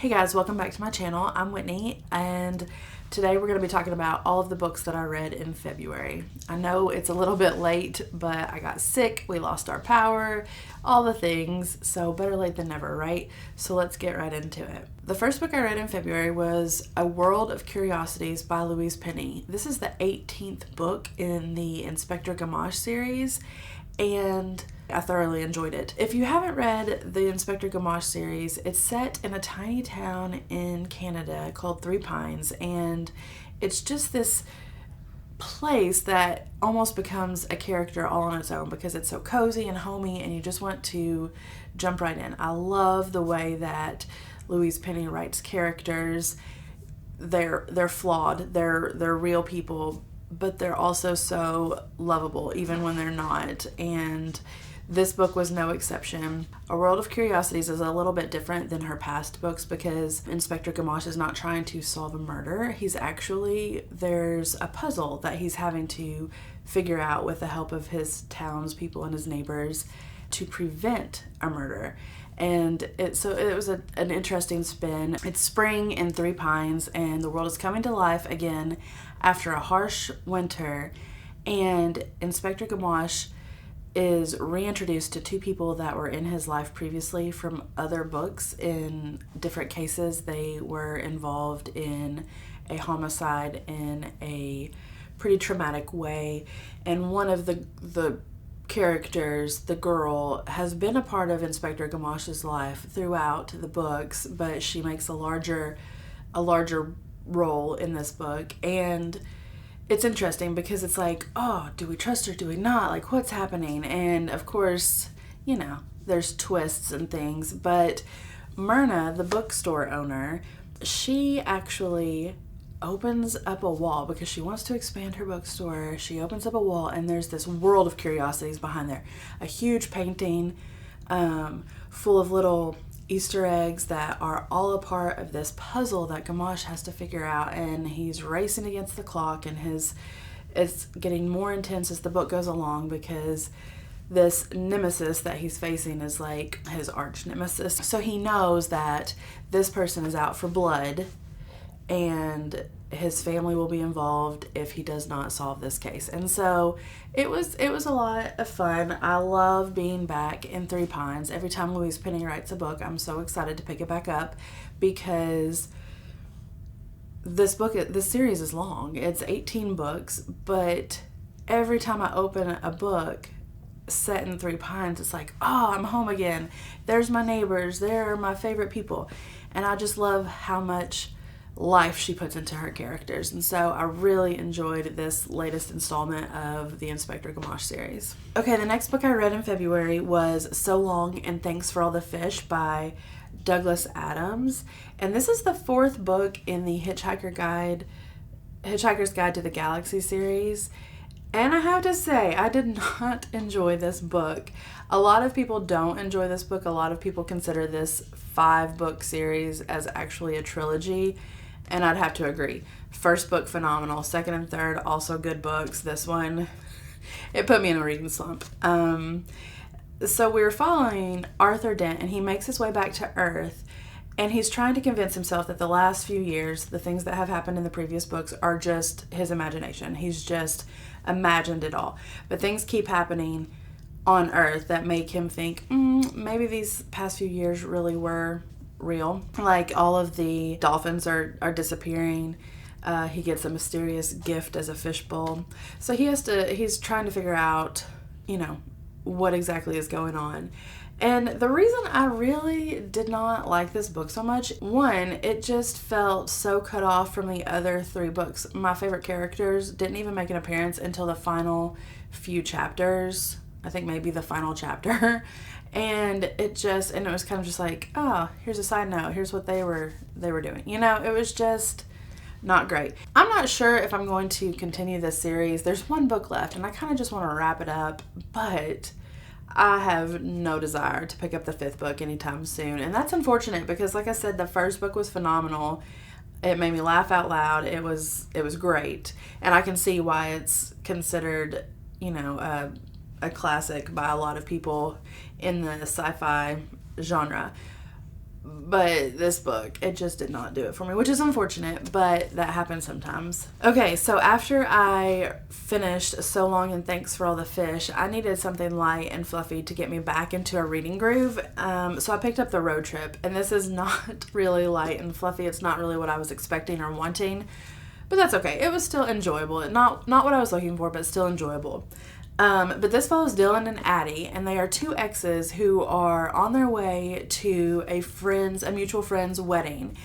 Hey guys, welcome back to my channel. I'm Whitney, and today we're going to be talking about all of the books that I read in February. I know it's a little bit late, but I got sick, we lost our power, all the things, so better late than never, right? So let's get right into it. The first book I read in February was A World of Curiosities by Louise Penny. This is the 18th book in the Inspector Gamache series, and I thoroughly enjoyed it. If you haven't read the Inspector Gamache series, it's set in a tiny town in Canada called Three Pines, and it's just this place that almost becomes a character all on its own because it's so cozy and homey and you just want to jump right in. I love the way that Louise Penny writes characters. They're flawed, they're real people, but they're also so lovable even when they're not, and this book was no exception. A World of Curiosities is a little bit different than her past books because Inspector Gamache is not trying to solve a murder. There's a puzzle that he's having to figure out with the help of his townspeople and his neighbors to prevent a murder. And it was an interesting spin. It's spring in Three Pines and the world is coming to life again after a harsh winter, and Inspector Gamache is reintroduced to two people that were in his life previously from other books. In different cases, they were involved in a homicide in a pretty traumatic way, and one of the characters, the girl, has been a part of Inspector Gamache's life throughout the books, but she makes a larger role in this book. And it's interesting because it's like, oh, do we trust her? Do we not? Like, what's happening? And of course, there's twists and things. But Myrna, the bookstore owner, she actually opens up a wall because she wants to expand her bookstore. She opens up a wall and there's this World of Curiosities behind there. A huge painting full of little Easter eggs that are all a part of this puzzle that Gamache has to figure out, and he's racing against the clock, and it's getting more intense as the book goes along because this nemesis that he's facing is like his arch nemesis. So he knows that this person is out for blood and his family will be involved if he does not solve this case. And so it was a lot of fun. I love being back in Three Pines. Every time Louise Penny writes a book, I'm so excited to pick it back up because this series is long. It's 18 books, but every time I open a book set in Three Pines, it's like, oh, I'm home again. There's my neighbors. There are my favorite people. And I just love how much life she puts into her characters. And so I really enjoyed this latest installment of the Inspector Gamache series. Okay, the next book I read in February was So Long and Thanks for All the Fish by Douglas Adams. And this is the fourth book in the Hitchhiker's Guide to the Galaxy series. And I have to say, I did not enjoy this book. A lot of people don't enjoy this book. A lot of people consider this 5-book series as actually a trilogy, and I'd have to agree. First book, phenomenal. Second and third, also good books. This one, it put me in a reading slump. So we're following Arthur Dent, and he makes his way back to Earth, and he's trying to convince himself that the last few years, the things that have happened in the previous books, are just his imagination. He's just imagined it all. But things keep happening on Earth that make him think, maybe these past few years really were real. Like, all of the dolphins are disappearing. He gets a mysterious gift as a fishbowl. So he's trying to figure out, what exactly is going on. And the reason I really did not like this book so much, one, it just felt so cut off from the other 3 books. My favorite characters didn't even make an appearance until the final few chapters. I think maybe the final chapter. And it was kind of just like, oh, here's a side note. Here's what they were doing. It was just not great. I'm not sure if I'm going to continue this series. There's 1 book left and I kind of just want to wrap it up, but I have no desire to pick up the 5th book anytime soon. And that's unfortunate because, like I said, the first book was phenomenal. It made me laugh out loud. It was great. And I can see why it's considered, a classic by a lot of people in the sci-fi genre. But this book, it just did not do it for me, which is unfortunate, but that happens sometimes. Okay, so after I finished So Long and Thanks for All the Fish, I needed something light and fluffy to get me back into a reading groove. So I picked up The Road Trip, and this is not really light and fluffy. It's not really what I was expecting or wanting, but that's okay. It was still enjoyable. Not what I was looking for, but still enjoyable. But this follows Dylan and Addie, and they are two exes who are on their way to a mutual friend's wedding.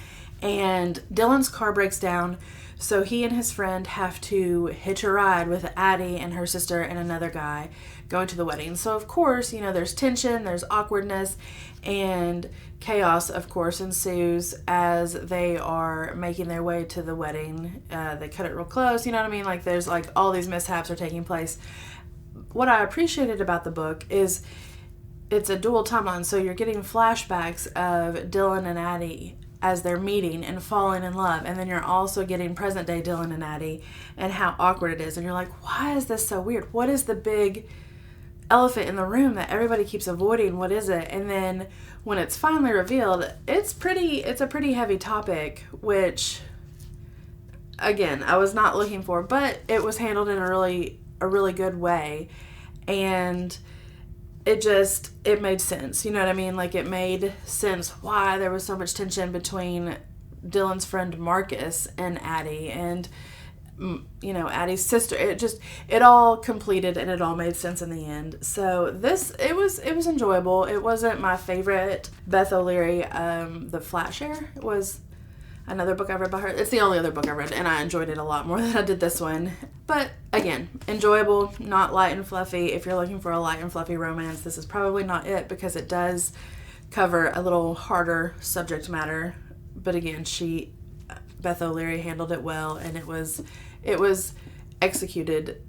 And Dylan's car breaks down, so he and his friend have to hitch a ride with Addie and her sister and another guy going to the wedding. So, of course, there's tension, there's awkwardness, and chaos, of course, ensues as they are making their way to the wedding. They cut it real close, you know what I mean? Like, there's, like, all these mishaps are taking place. What I appreciated about the book is it's a dual timeline, so you're getting flashbacks of Dylan and Addie as they're meeting and falling in love, and then you're also getting present day Dylan and Addie and how awkward it is, and you're like, why is this so weird? What is the big elephant in the room that everybody keeps avoiding? What is it? And then when it's finally revealed, it's a pretty heavy topic, which again, I was not looking for, but it was handled in a really good way, and it made sense, you know what I mean? Like, it made sense why there was so much tension between Dylan's friend Marcus and Addie, and Addie's sister. It all completed, and it all made sense in the end. So it was enjoyable. It wasn't my favorite. Beth O'Leary, The Flatshare was another book I read by her. It's the only other book I read, and I enjoyed it a lot more than I did this one. But again, enjoyable, not light and fluffy. If you're looking for a light and fluffy romance, this is probably not it, because it does cover a little harder subject matter. But again, Beth O'Leary handled it well, and it was executed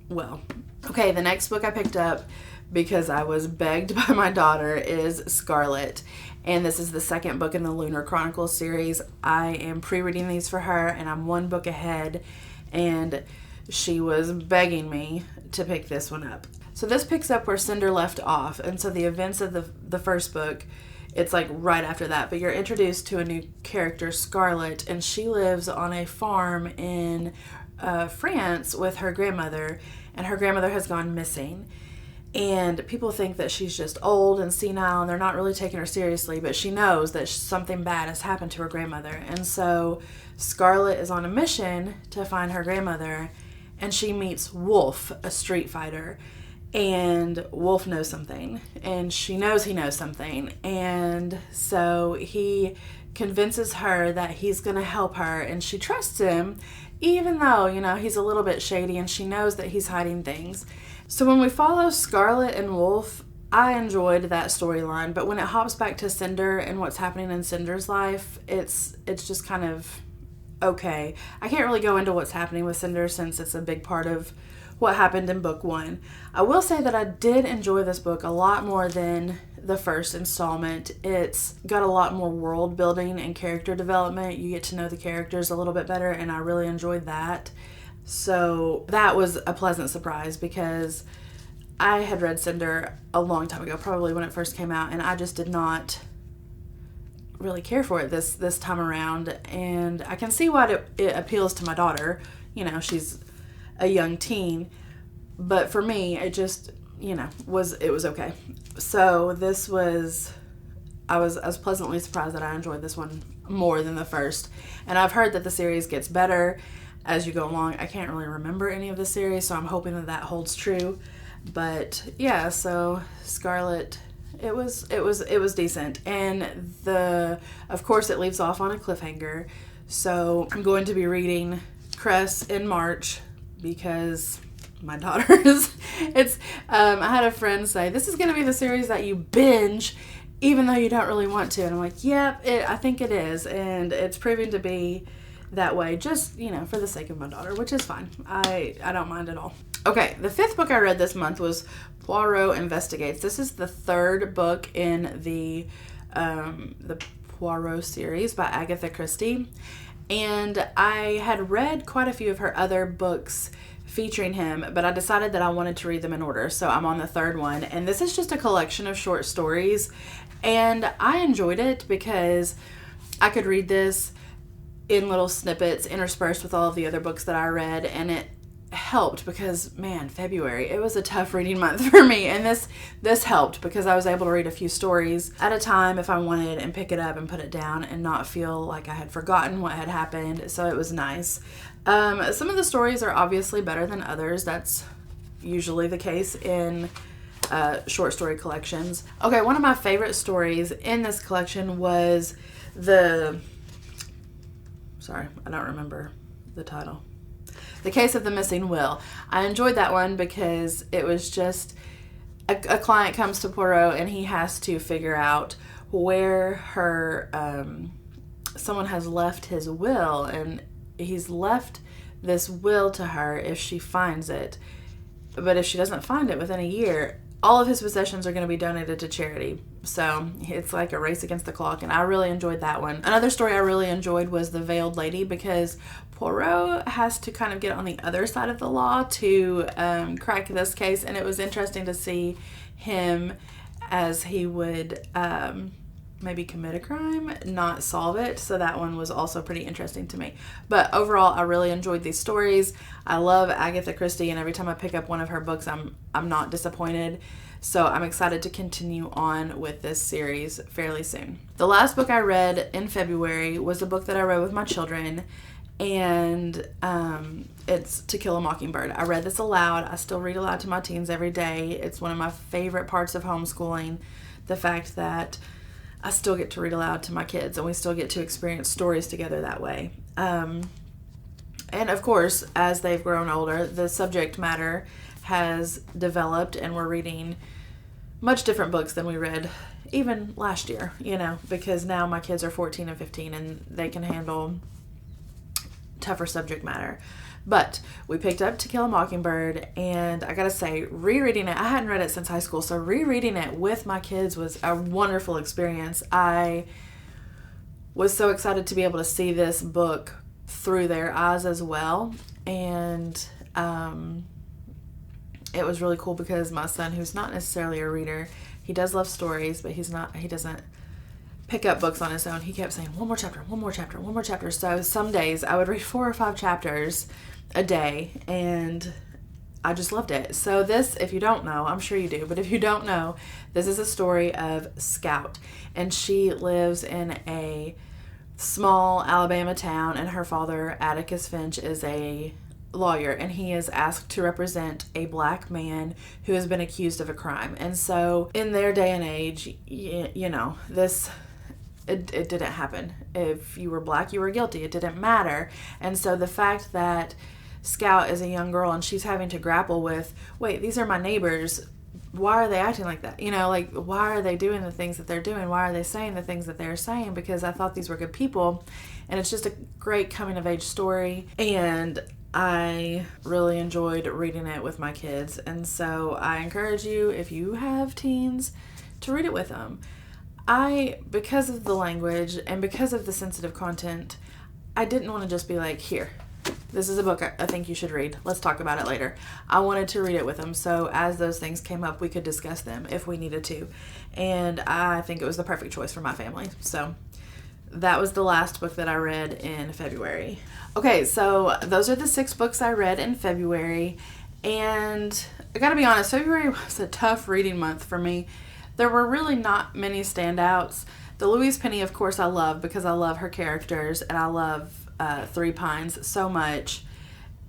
well. Okay, the next book I picked up because I was begged by my daughter is Scarlett. And this is the second book in the Lunar Chronicles series. I am pre-reading these for her, and I'm one book ahead, and she was begging me to pick this one up. So this picks up where Cinder left off, and so the events of the first book, it's like right after that, but you're introduced to a new character, Scarlett, and she lives on a farm in France with her grandmother, and her grandmother has gone missing. And people think that she's just old and senile, and they're not really taking her seriously, but she knows that something bad has happened to her grandmother. And so Scarlett is on a mission to find her grandmother, and she meets Wolf, a street fighter. And Wolf knows something, and she knows he knows something. And so he convinces her that he's going to help her, and she trusts him, even though, he's a little bit shady, and she knows that he's hiding things. So when we follow Scarlett and Wolf, I enjoyed that storyline, but when it hops back to Cinder and what's happening in Cinder's life, it's just kind of okay. I can't really go into what's happening with Cinder since it's a big part of what happened in book one. I will say that I did enjoy this book a lot more than the first installment. It's got a lot more world building and character development. You get to know the characters a little bit better, and I really enjoyed that. So that was a pleasant surprise, because I had read Cinder a long time ago, probably when it first came out, and I just did not really care for it this time around. And I can see why it appeals to my daughter. She's a young teen, but for me, it just was okay. So I was pleasantly surprised that I enjoyed this one more than the first. And I've heard that the series gets better as you go along. I can't really remember any of the series, so I'm hoping that holds true. But yeah, so Scarlett, it was decent, and of course it leaves off on a cliffhanger. So I'm going to be reading Cress in March, because my daughter's I had a friend say, this is going to be the series that you binge even though you don't really want to, and I'm like, yep, I think it is, and it's proving to be that way, just, for the sake of my daughter, which is fine. I don't mind at all. Okay, the fifth book I read this month was Porro Investigates. This is the third book in the Poirot series by Agatha Christie, and I had read quite a few of her other books featuring him, but I decided that I wanted to read them in order, so I'm on the third one, and this is just a collection of short stories, And I enjoyed it because I could read this in little snippets interspersed with all of the other books that I read, and it helped because, man, February, it was a tough reading month for me, and this helped because I was able to read a few stories at a time if I wanted and pick it up and put it down and not feel like I had forgotten what had happened. So it was nice. Some of the stories are obviously better than others. That's usually the case in short story collections. Okay, one of my favorite stories in this collection was sorry, I don't remember the title. The Case of the Missing Will. I enjoyed that one because it was just a client comes to Poirot and he has to figure out where someone has left his will, and he's left this will to her if she finds it. But if she doesn't find it within a year, all of his possessions are going to be donated to charity. So it's like a race against the clock, and I really enjoyed that one. Another story I really enjoyed was The Veiled Lady, because Poirot has to kind of get on the other side of the law to crack this case, and it was interesting to see him as he would maybe commit a crime, not solve it. So that one was also pretty interesting to me. But overall, I really enjoyed these stories. I love Agatha Christie, and every time I pick up one of her books, I'm not disappointed. So I'm excited to continue on with this series fairly soon. The last book I read in February was a book that I read with my children, and it's To Kill a Mockingbird. I read this aloud. I still read aloud to my teens every day. It's one of my favorite parts of homeschooling, the fact that I still get to read aloud to my kids, and we still get to experience stories together that way. And of course, as they've grown older, the subject matter has developed, and we're reading much different books than we read even last year, because now my kids are 14 and 15 and they can handle tougher subject matter. But we picked up To Kill a Mockingbird, and I gotta say, rereading it, I hadn't read it since high school, so rereading it with my kids was a wonderful experience. I was so excited to be able to see this book through their eyes as well, and it was really cool because my son, who's not necessarily a reader, he does love stories, but he doesn't pick up books on his own. He kept saying, one more chapter, one more chapter, one more chapter. So some days I would read 4 or 5 chapters a day, and I just loved it. So this, if you don't know, I'm sure you do, but if you don't know, this is a story of Scout, and she lives in a small Alabama town, and her father, Atticus Finch, is a lawyer, and he is asked to represent a black man who has been accused of a crime. And so in their day and age, this it didn't happen. If you were black, you were guilty. It didn't matter. And so the fact that Scout is a young girl and she's having to grapple with, wait, these are my neighbors, why are they acting like that? Why are they doing the things that they're doing? Why are they saying the things that they're saying? Because I thought these were good people. And it's just a great coming of age story, and I really enjoyed reading it with my kids. And so I encourage you, if you have teens, to read it with them. Because of the language and because of the sensitive content, I didn't want to just be like, here, this is a book I think you should read. Let's talk about it later. I wanted to read it with them, so as those things came up, we could discuss them if we needed to. And I think it was the perfect choice for my family. So that was the last book that I read in February. Okay, so those are the 6 books I read in February. And I gotta be honest, February was a tough reading month for me. There were really not many standouts. The Louise Penny, of course, I love because I love her characters, and I love Three Pines so much.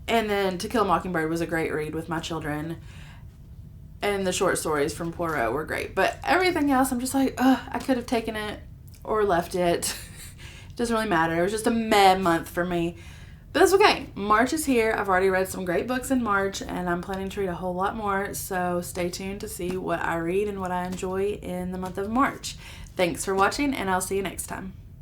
And then To Kill a Mockingbird was a great read with my children. And the short stories from Poirot were great. But everything else, I'm just like, I could have taken it or left it. It doesn't really matter. It was just a meh month for me. But that's okay. March is here. I've already read some great books in March, and I'm planning to read a whole lot more. So stay tuned to see what I read and what I enjoy in the month of March. Thanks for watching, and I'll see you next time.